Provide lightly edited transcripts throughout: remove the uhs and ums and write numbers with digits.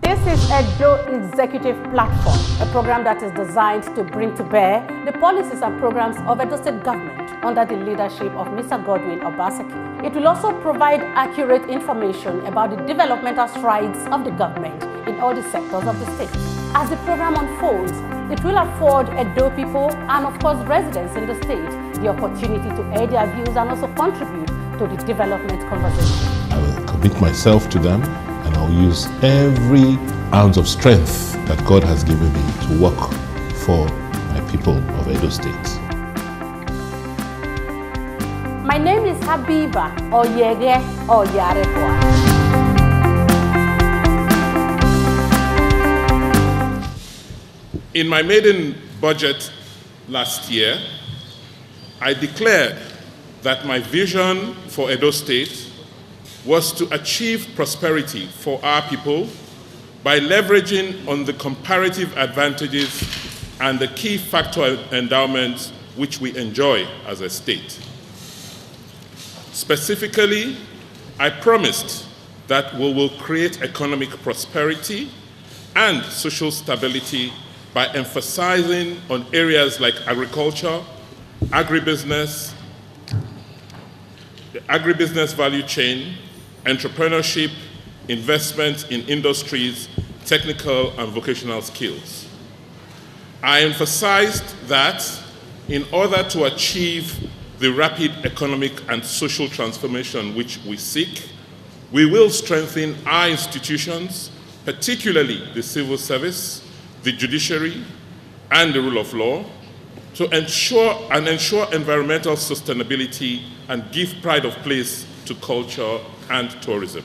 This is Edo Executive Platform, a program that is designed to bring to bear the policies and programs of Edo State government under the leadership of Mr. Godwin Obaseki. It will also provide accurate information about the developmental strides of the government in all the sectors of the state. As the program unfolds, it will afford Edo people and of course residents in the state the opportunity to air their views and also contribute to the development conversation. I will commit myself to them, and I'll use every ounce of strength that God has given me to work for my people of Edo State. My name is Habiba Oyege Oyarekwa. In my maiden budget last year, I declared that my vision for Edo State was to achieve prosperity for our people by leveraging on the comparative advantages and the key factor endowments which we enjoy as a state. Specifically, I promised that we will create economic prosperity and social stability by emphasizing on areas like agriculture, agribusiness, the agribusiness value chain, entrepreneurship, investment in industries, technical and vocational skills. I emphasized that in order to achieve the rapid economic and social transformation which we seek, we will strengthen our institutions, particularly the civil service, the judiciary, and the rule of law, to ensure environmental sustainability and give pride of place to culture and tourism.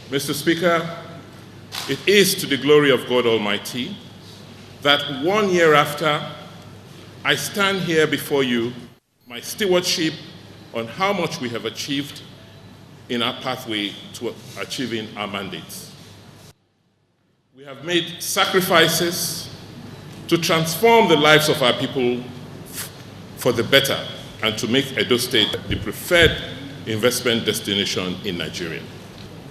Mr. Speaker, it is to the glory of God Almighty that 1 year after I stand here before you, my stewardship on how much we have achieved in our pathway to achieving our mandates. We have made sacrifices to transform the lives of our people for the better and to make Edo State the preferred investment destination in Nigeria.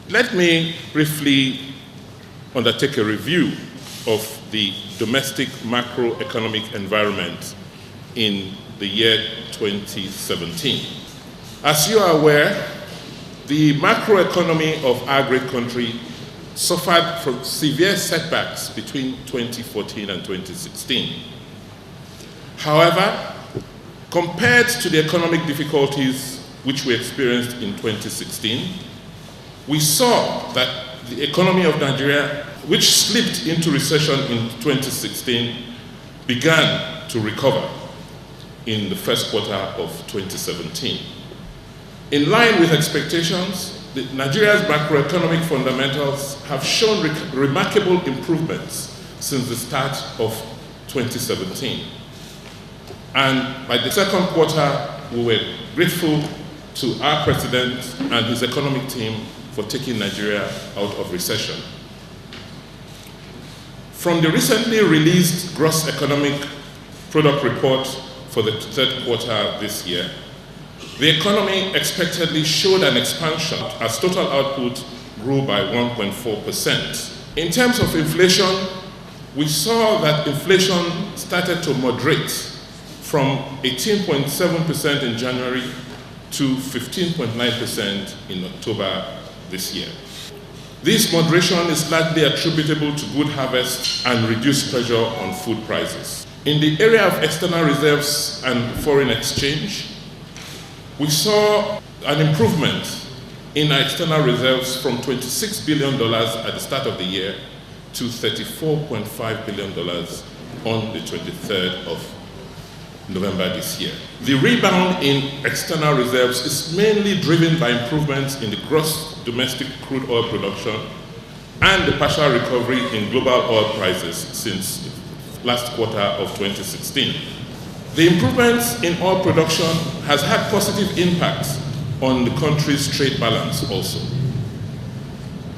Let me briefly undertake a review of the domestic macroeconomic environment in the year 2017. As you are aware, the macroeconomy of our great country suffered from severe setbacks between 2014 and 2016. However, compared to the economic difficulties which we experienced in 2016, we saw that the economy of Nigeria, which slipped into recession in 2016, began to recover in the first quarter of 2017. In line with expectations, Nigeria's macroeconomic fundamentals have shown remarkable improvements since the start of 2017. And by the second quarter, we were grateful to our president and his economic team for taking Nigeria out of recession. From the recently released gross economic product report for the third quarter this year, the economy expectedly showed an expansion as total output grew by 1.4%. In terms of inflation, we saw that inflation started to moderate from 18.7% in January to 15.9% in October this year. This moderation is largely attributable to good harvest and reduced pressure on food prices. In the area of external reserves and foreign exchange, we saw an improvement in our external reserves from $26 billion at the start of the year to $34.5 billion on the 23rd of November this year. The rebound in external reserves is mainly driven by improvements in the gross domestic crude oil production and the partial recovery in global oil prices since last quarter of 2016. The improvements in oil production has had positive impacts on the country's trade balance also.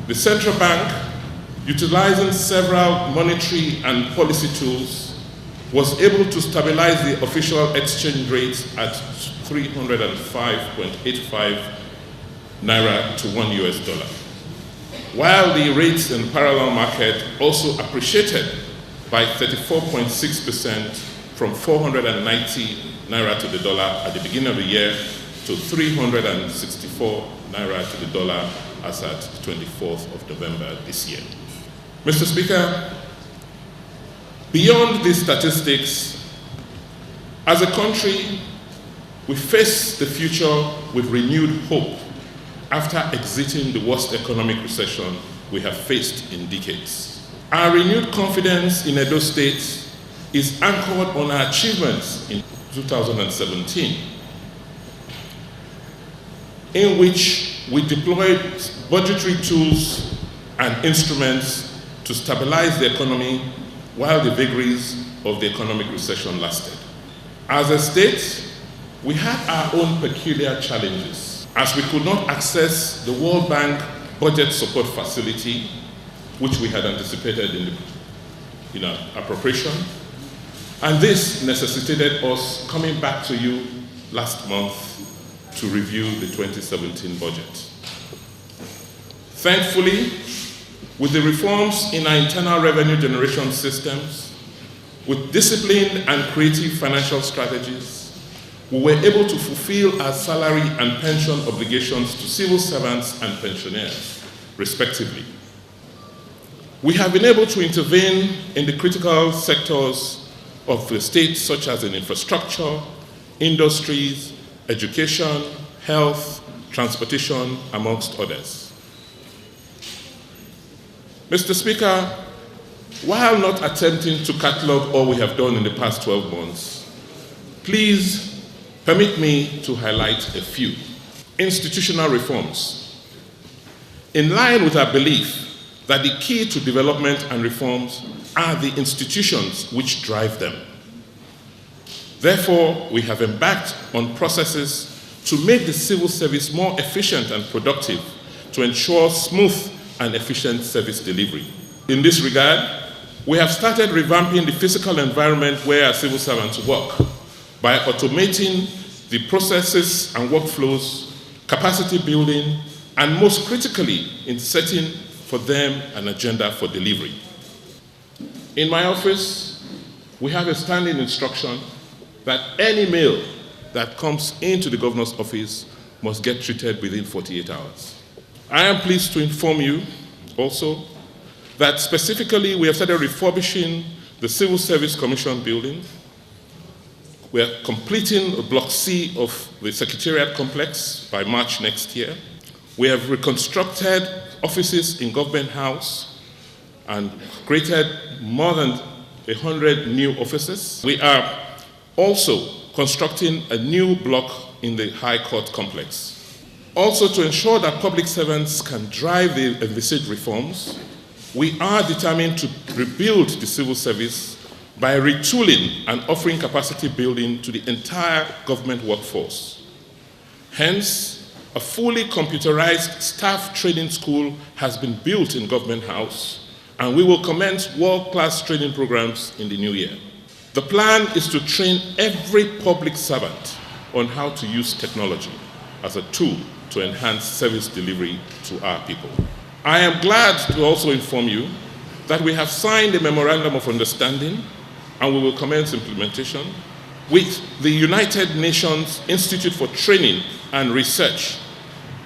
The central bank, utilizing several monetary and policy tools, was able to stabilize the official exchange rate at 305.85 naira to $1 US, while the rates in the parallel market also appreciated by 34.6% from 490 naira to the dollar at the beginning of the year to 364 naira to the dollar as at 24th of November this year. Mr. Speaker, beyond these statistics, as a country, we face the future with renewed hope after exiting the worst economic recession we have faced in decades. Our renewed confidence in Edo State is anchored on our achievements in 2017, in which we deployed budgetary tools and instruments to stabilize the economy while the vagaries of the economic recession lasted. As a state, we had our own peculiar challenges, as we could not access the World Bank budget support facility, which we had anticipated in the appropriation. And this necessitated us coming back to you last month to review the 2017 budget. Thankfully, with the reforms in our internal revenue generation systems, with disciplined and creative financial strategies, we were able to fulfill our salary and pension obligations to civil servants and pensioners, respectively. We have been able to intervene in the critical sectors of the state, such as in infrastructure, industries, education, health, transportation, amongst others. Mr. Speaker, while not attempting to catalog all we have done in the past 12 months, please permit me to highlight a few. Institutional reforms. In line with our belief that the key to development and reforms are the institutions which drive them. Therefore, we have embarked on processes to make the civil service more efficient and productive to ensure smooth and efficient service delivery. In this regard, we have started revamping the physical environment where our civil servants work by automating the processes and workflows, capacity building, and most critically, in setting for them an agenda for delivery. In my office, we have a standing instruction that any mail that comes into the governor's office must get treated within 48 hours. I am pleased to inform you also that specifically we have started refurbishing the Civil Service Commission building. We are completing Block C of the Secretariat Complex by March next year. We have reconstructed offices in Government House and created more than 100 new offices. We are also constructing a new block in the High Court complex. Also, to ensure that public servants can drive the envisaged reforms, we are determined to rebuild the civil service by retooling and offering capacity building to the entire government workforce. Hence, a fully computerized staff training school has been built in Government House, and we will commence world-class training programs in the new year. The plan is to train every public servant on how to use technology as a tool to enhance service delivery to our people. I am glad to also inform you that we have signed a memorandum of understanding and we will commence implementation with the United Nations Institute for Training and Research,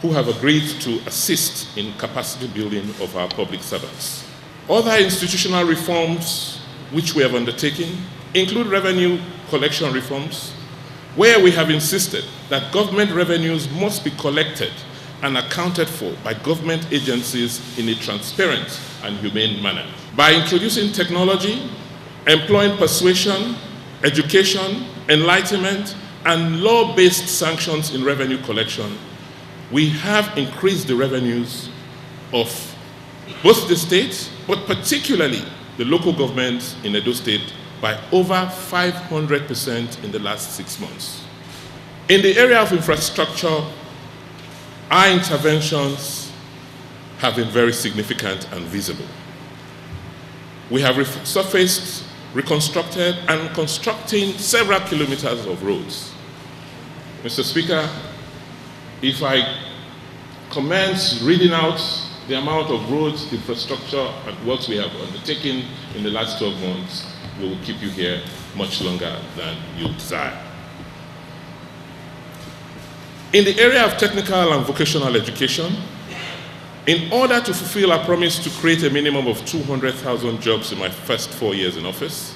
who have agreed to assist in capacity building of our public servants. Other institutional reforms which we have undertaken include revenue collection reforms, where we have insisted that government revenues must be collected and accounted for by government agencies in a transparent and humane manner. By introducing technology, employing persuasion, education, enlightenment, and law-based sanctions in revenue collection, we have increased the revenues of both the state, but particularly the local governments in Edo State, by over 500% in the last 6 months. In the area of infrastructure, our interventions have been very significant and visible. We have resurfaced, reconstructed, and constructing several kilometers of roads. Mr. Speaker, if I commence reading out the amount of roads, infrastructure, and works we have undertaken in the last 12 months will keep you here much longer than you desire. In the area of technical and vocational education, in order to fulfill our promise to create a minimum of 200,000 jobs in my first 4 years in office,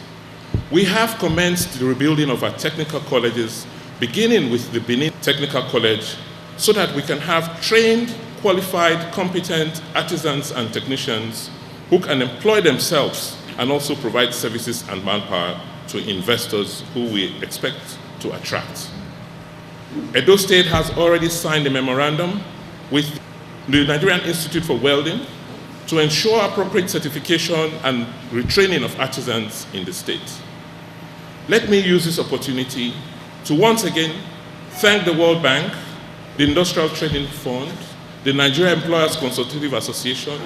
we have commenced the rebuilding of our technical colleges, beginning with the Benin Technical College, so that we can have trained, qualified, competent artisans and technicians who can employ themselves and also provide services and manpower to investors who we expect to attract. Edo State has already signed a memorandum with the Nigerian Institute for Welding to ensure appropriate certification and retraining of artisans in the state. Let me use this opportunity to once again thank the World Bank, the Industrial Training Fund, the Nigeria Employers Consultative Association,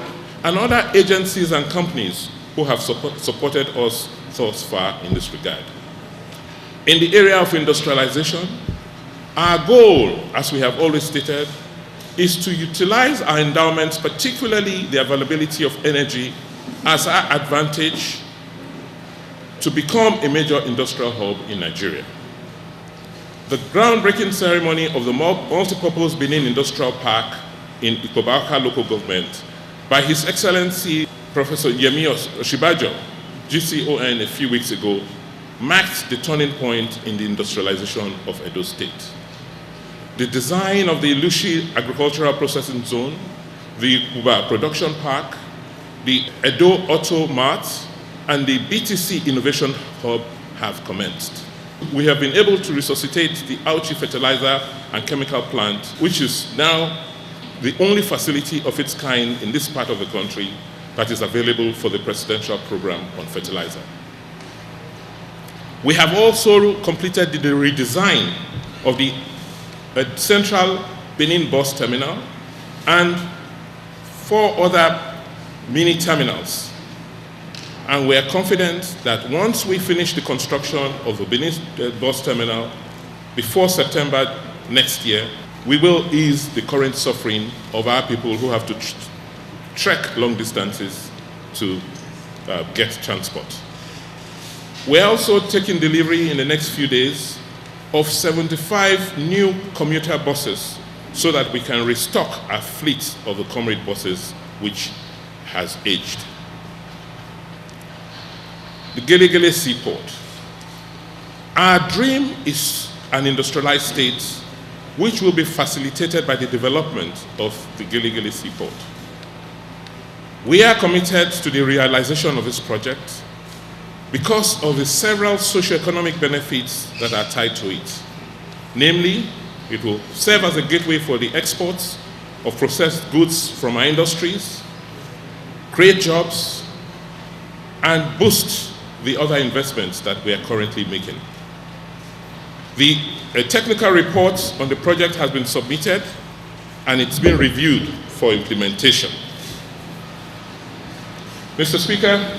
and other agencies and companies who have supported us thus far in this regard. In the area of industrialization, our goal, as we have always stated, is to utilize our endowments, particularly the availability of energy, as our advantage to become a major industrial hub in Nigeria. The groundbreaking ceremony of the multipurpose Benin Industrial Park in Ikobaka local government by His Excellency Professor Yemi Oshibajo, GCON, a few weeks ago, marked the turning point in the industrialization of Edo State. The design of the Ilushi Agricultural Processing Zone, the Kuba Production Park, the Edo Auto Mart, and the BTC Innovation Hub have commenced. We have been able to resuscitate the Auchi Fertilizer and Chemical Plant, which is now the only facility of its kind in this part of the country that is available for the presidential program on fertilizer. We have also completed the redesign of the central Benin bus terminal and 4 other mini terminals. And we are confident that once we finish the construction of the Benin bus terminal before September next year, we will ease the current suffering of our people who have to trek long distances to get transport. We're also taking delivery in the next few days of 75 new commuter buses so that we can restock our fleet of the comrade buses, which has aged. The Gelegele Seaport. Our dream is an industrialized state which will be facilitated by the development of the Gelegele Seaport. We are committed to the realization of this project because of the several socio-economic benefits that are tied to it. Namely, it will serve as a gateway for the exports of processed goods from our industries, create jobs, and boost the other investments that we are currently making. A technical report on the project has been submitted and it's been reviewed for implementation. Mr. Speaker,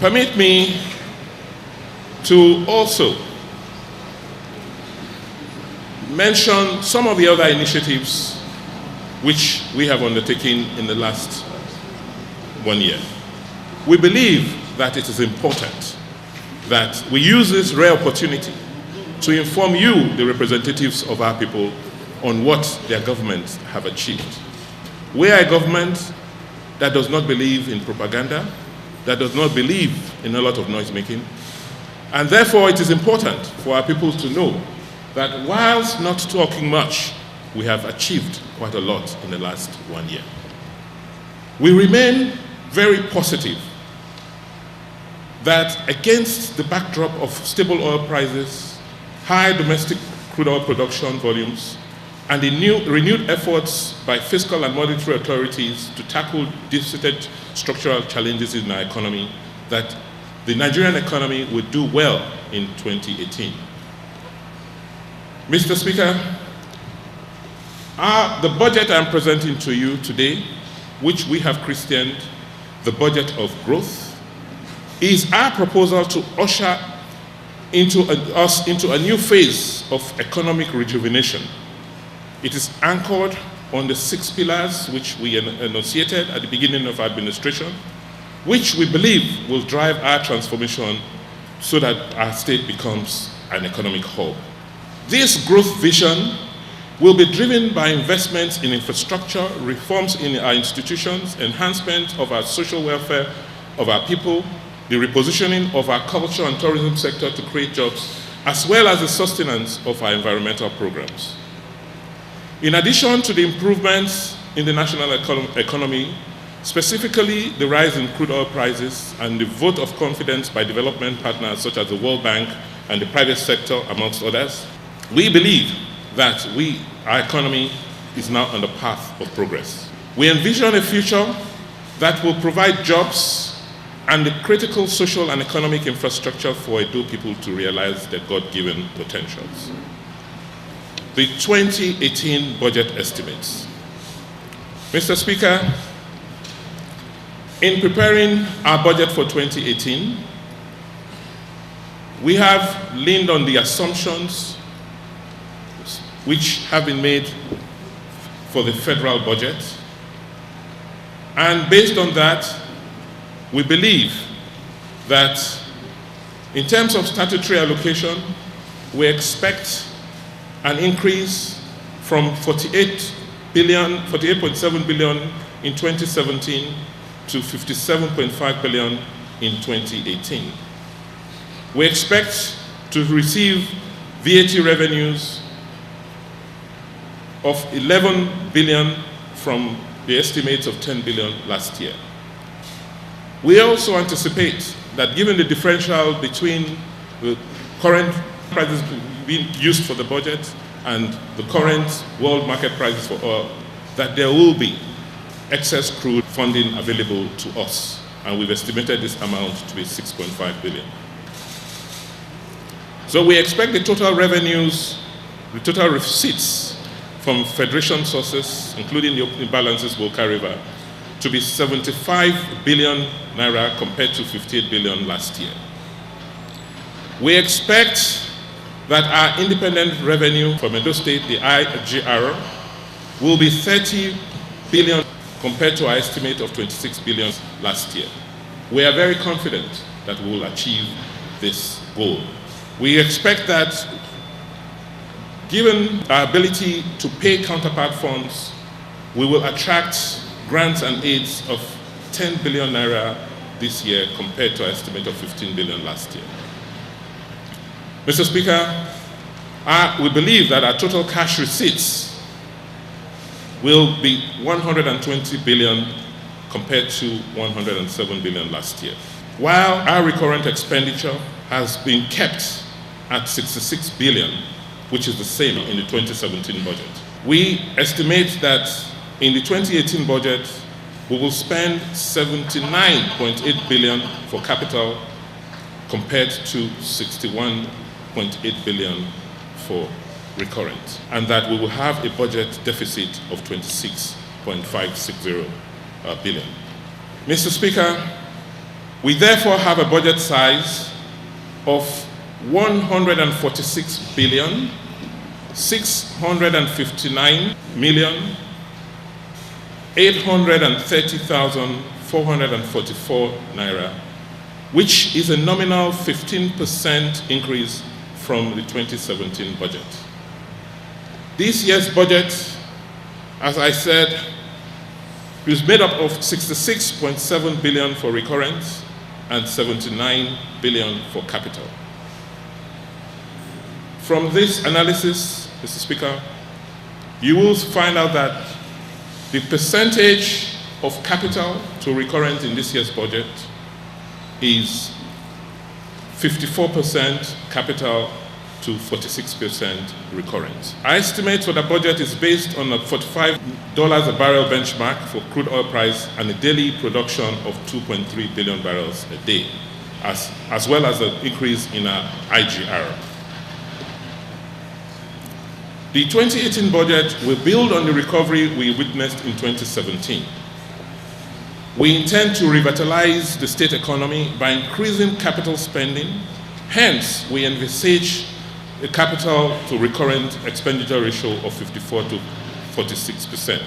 permit me to also mention some of the other initiatives which we have undertaken in the last 1 year. We believe that it is important that we use this rare opportunity to inform you, the representatives of our people, on what their governments have achieved. We are a government that does not believe in propaganda, that does not believe in a lot of noise making, and therefore it is important for our people to know that whilst not talking much, we have achieved quite a lot in the last 1 year. We remain very positive that against the backdrop of stable oil prices, high domestic crude oil production volumes, and the renewed efforts by fiscal and monetary authorities to tackle deep-seated structural challenges in our economy, that the Nigerian economy would do well in 2018. Mr. Speaker, the budget I'm presenting to you today, which we have christened the budget of growth, is our proposal to usher us into a new phase of economic rejuvenation. It is anchored on the 6 pillars which we enunciated at the beginning of our administration, which we believe will drive our transformation so that our state becomes an economic hub. This growth vision will be driven by investments in infrastructure, reforms in our institutions, enhancement of our social welfare of our people, the repositioning of our culture and tourism sector to create jobs, as well as the sustenance of our environmental programs. In addition to the improvements in the national economy, specifically the rise in crude oil prices and the vote of confidence by development partners such as the World Bank and the private sector, amongst others, we believe that our economy is now on the path of progress. We envision a future that will provide jobs and the critical social and economic infrastructure for Edo people to realize their God-given potentials. The 2018 budget estimates. Mr. Speaker, in preparing our budget for 2018, we have leaned on the assumptions which have been made for the federal budget. And based on that, we believe that in terms of statutory allocation, we expect an increase from 48.7 billion in 2017 to 57.5 billion in 2018. We expect to receive VAT revenues of 11 billion from the estimates of 10 billion last year. We also anticipate that given the differential between the current prices being used for the budget and the current world market prices for oil, that there will be excess crude funding available to us. And we've estimated this amount to be 6.5 billion. So we expect the total revenues, the total receipts from Federation sources, including the opening balances we'll carry over, to be 75 billion naira compared to 58 billion last year. We expect that our independent revenue from Edo State, the IGR, will be 30 billion compared to our estimate of 26 billion last year. We are very confident that we will achieve this goal. We expect that given our ability to pay counterpart funds, we will attract grants and aids of 10 billion naira this year compared to our estimate of 15 billion last year. Mr. Speaker, we believe that our total cash receipts will be 120 billion compared to 107 billion last year. While our recurrent expenditure has been kept at 66 billion, which is the same in the 2017 budget. We estimate that in the 2018 budget, we will spend 79.8 billion for capital compared to 61.8 billion for recurrent, and that we will have a budget deficit of 26.560 billion. Mr. Speaker, we therefore have a budget size of 146 billion 659 million 830,444 naira, which is a nominal 15% increase from the 2017 budget. This year's budget, as I said, is made up of 66.7 billion for recurrent and 79 billion for capital. From this analysis, Mr. Speaker, you will find out that the percentage of capital to recurrent in this year's budget is 54% capital to 46% recurrent. Our estimate for the budget is based on a $45 a barrel benchmark for crude oil price and a daily production of 2.3 billion barrels a day, as well as an increase in our IGR. The 2018 budget will build on the recovery we witnessed in 2017. We intend to revitalize the state economy by increasing capital spending. Hence, we envisage a capital to recurrent expenditure ratio of 54 to 46%.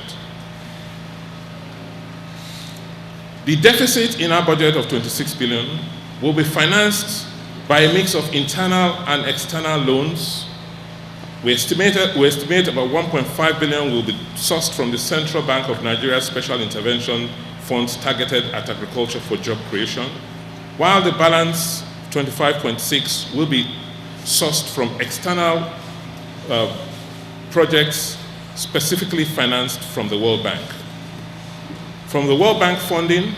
The deficit in our budget of 26 billion will be financed by a mix of internal and external loans. We estimate about 1.5 billion will be sourced from the Central Bank of Nigeria's Special Intervention Funds targeted at agriculture for job creation, while the balance, 25.6, will be sourced from external projects specifically financed from the World Bank. From the World Bank funding,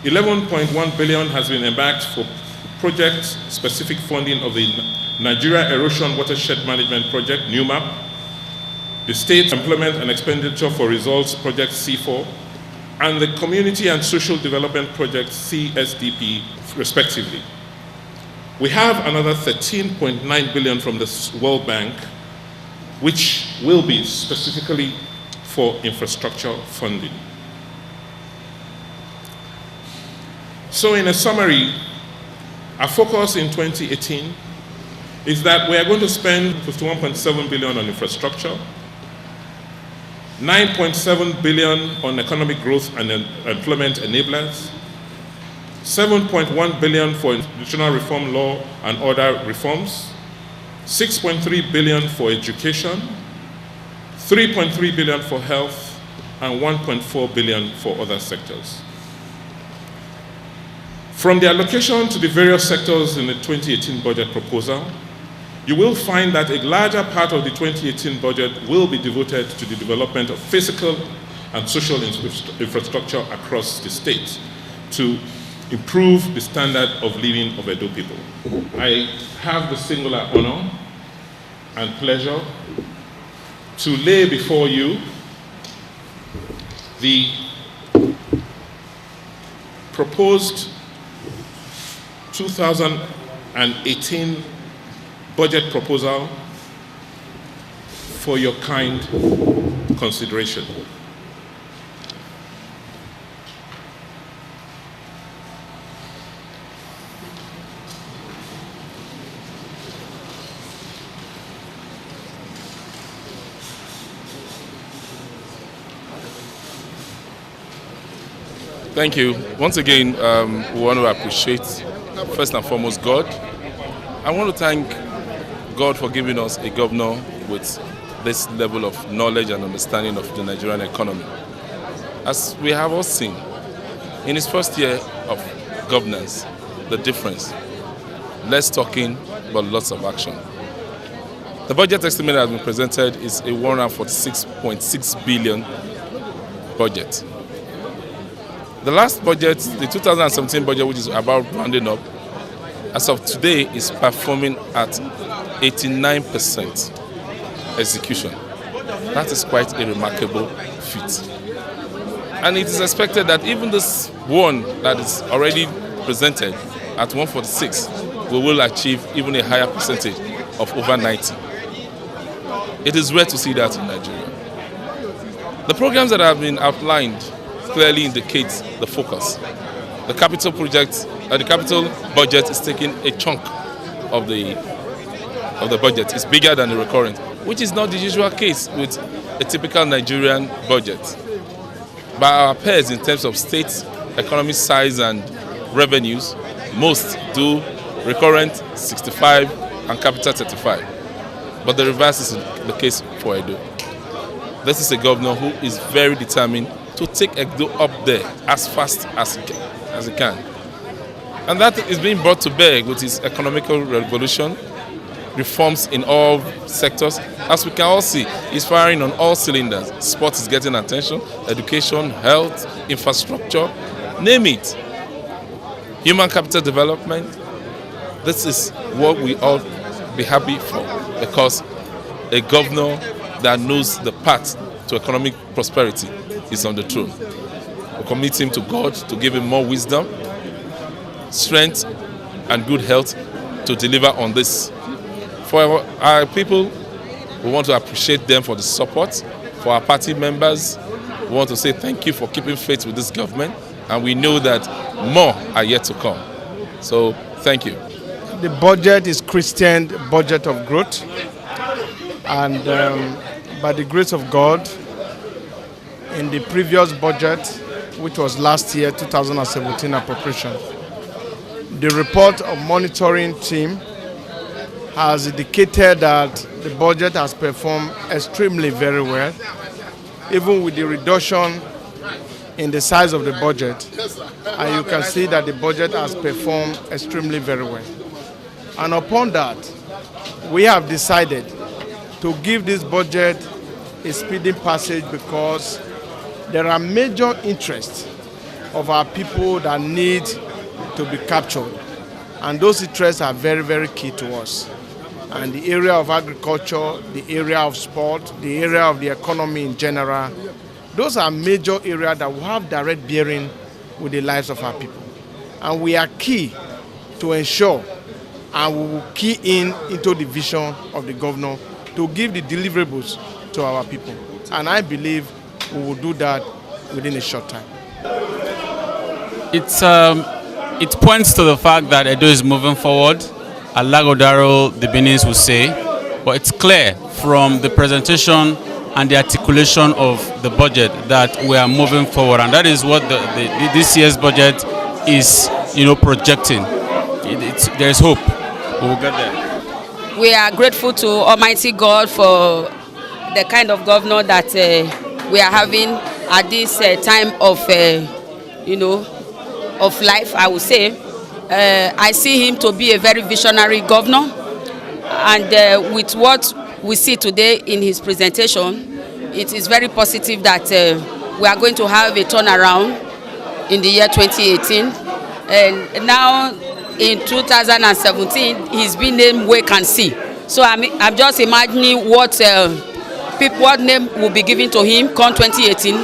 11.1 billion has been embarked for project-specific funding of the Nigeria Erosion Watershed Management Project, NUMAP, the State Employment and Expenditure for Results Project, C4, and the Community and Social Development Project, CSDP, respectively. We have another 13.9 billion from the World Bank, which will be specifically for infrastructure funding. So in a summary, our focus in 2018 is that we are going to spend 51.7 billion on infrastructure, 9.7 billion on economic growth and employment enablers, 7.1 billion for institutional reform, law and order reforms, 6.3 billion for education, 3.3 billion for health, and 1.4 billion for other sectors. From the allocation to the various sectors in the 2018 budget proposal, you will find that a larger part of the 2018 budget will be devoted to the development of physical and social infrastructure across the state to improve the standard of living of Edo people. I have the singular honor and pleasure to lay before you the proposed 2018 budget proposal for your kind consideration. Thank you. Once again, we want to appreciate, first and foremost, God. I want to thank God for giving us a governor with this level of knowledge and understanding of the Nigerian economy. As we have all seen, in his first year of governance, the difference, less talking but lots of action. The budget estimate that has been presented is a 146.6 billion budget. The last budget, the 2017 budget, which is about rounding up, as of today is performing at 89% execution. That is quite a remarkable feat. And it is expected that even this one that is already presented at 146, we will achieve even a higher percentage of over 90. It is rare to see that in Nigeria. The programs that have been outlined clearly indicate the focus. The capital project, the capital budget is taking a chunk of the budget. It's bigger than the recurrent, which is not the usual case with a typical Nigerian budget. By our peers in terms of state economy size and revenues, most do recurrent 65 and capital 35. But the reverse is the case for Edo. This is a governor who is very determined to take Edo up there as fast as he can. And that is being brought to bear with his economical revolution, reforms in all sectors. As we can all see, he's firing on all cylinders. Sport is getting attention, education, health, infrastructure, name it. Human capital development. This is what we all be happy for, because a governor that knows the path to economic prosperity is on the throne. We commit him to God to give him more wisdom, strength, and good health to deliver on this. For our people, we want to appreciate them for the support. For our party members, we want to say thank you for keeping faith with this government, and we know that more are yet to come. So, thank you. The budget is Christian budget of growth, and by the grace of God, in the previous budget, which was last year, 2017 appropriation. The report of monitoring team has indicated that the budget has performed extremely very well, even with the reduction in the size of the budget. And you can see that the budget has performed extremely very well. And upon that, we have decided to give this budget a speedy passage because there are major interests of our people that need to be captured. And those interests are very, very key to us. And the area of agriculture, the area of sport, the area of the economy in general, those are major areas that will have direct bearing with the lives of our people. And we are key to ensure, and we will key into the vision of the governor to give the deliverables to our people. And I believe we will do that within a short time. It points to the fact that Edo is moving forward, Alagodaro, the Beninese will say, but it's clear from the presentation and the articulation of the budget that we are moving forward, and that is what this year's budget is, projecting. There is hope. We will get there. We are grateful to Almighty God for the kind of governor that we are having at this time of, of life, I would say. I see him to be a very visionary governor, and with what we see today in his presentation, it is very positive that we are going to have a turnaround in the year 2018. And now in 2017, he's been named Wake and See. So I'm just imagining what name will be given to him come 2018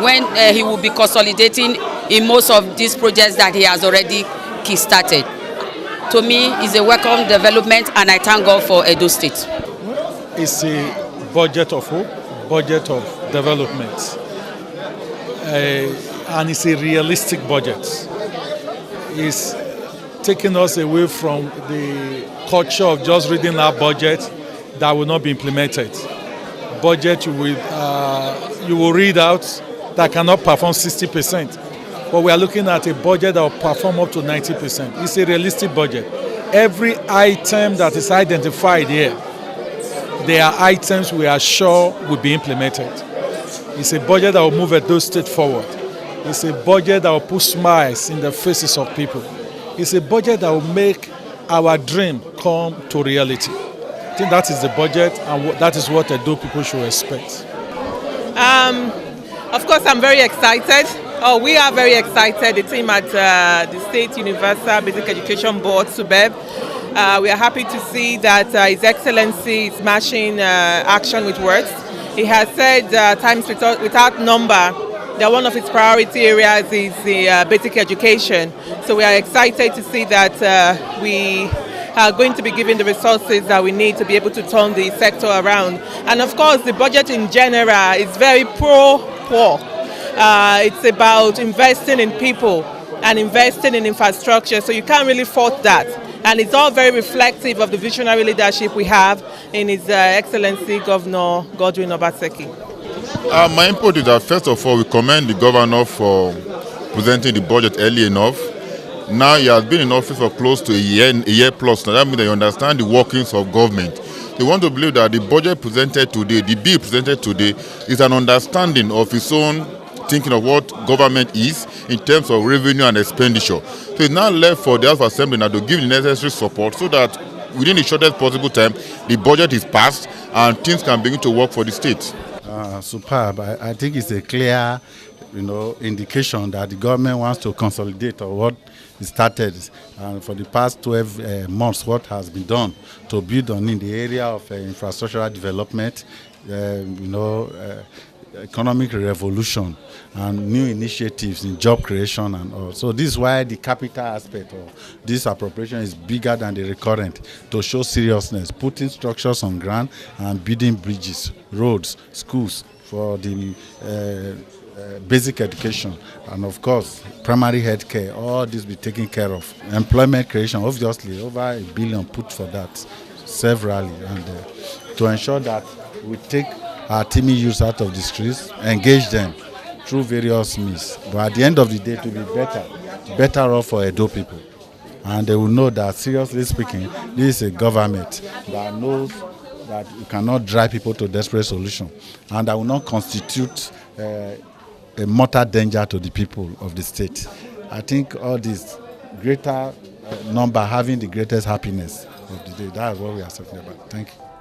when he will be consolidating in most of these projects that he has already kick-started. To me, it's a welcome development, and I thank God for Edo State. It's a budget of hope, budget of development, and it's a realistic budget. It's taking us away from the culture of just reading our budget that will not be implemented. Budget you will read out that cannot perform 60%. But we are looking at a budget that will perform up to 90%. It's a realistic budget. Every item that is identified here, there are items we are sure will be implemented. It's a budget that will move Edo State forward. It's a budget that will put smiles in the faces of people. It's a budget that will make our dream come to reality. I think that is the budget, and that is what Edo people should expect. Of course, I'm very excited. We are very excited, the team at the State Universal Basic Education Board, SUBEB. We are happy to see that His Excellency is matching action with words. He has said times without number that one of his priority areas is the basic education. So we are excited to see that we are going to be given the resources that we need to be able to turn the sector around. And of course, the budget in general is very pro-poor. It's about investing in people and investing in infrastructure, so you can't really fault that. And it's all very reflective of the visionary leadership we have in His Excellency Governor Godwin Obaseki. My input is that, first of all, we commend the governor for presenting the budget early enough. Now he has been in office for close to a year plus. Now that means that you understand the workings of government. They want to believe that the budget presented today, the bill presented today, is an understanding of his own thinking of what government is in terms of revenue and expenditure. So it's now left for the House of Assembly now to give the necessary support so that within the shortest possible time, the budget is passed and things can begin to work for the state. Superb. I think it's a clear, indication that the government wants to consolidate on what is started. And for the past 12 months, what has been done to build on in the area of infrastructural development, economic revolution and new initiatives in job creation and all. So this is why the capital aspect of this appropriation is bigger than the recurrent, to show seriousness, putting structures on ground and building bridges, roads, schools for the basic education, and of course primary health care. All this be taken care of. Employment creation, obviously over $1 billion put for that severally, and to ensure that we take our teeming youths out of the streets, engage them through various means. But at the end of the day, it will be better off for Edo people. And they will know that, seriously speaking, this is a government that knows that you cannot drive people to desperate solution, and that will not constitute a mortal danger to the people of the state. I think all this greater number having the greatest happiness of the day, that is what we are talking about. Thank you.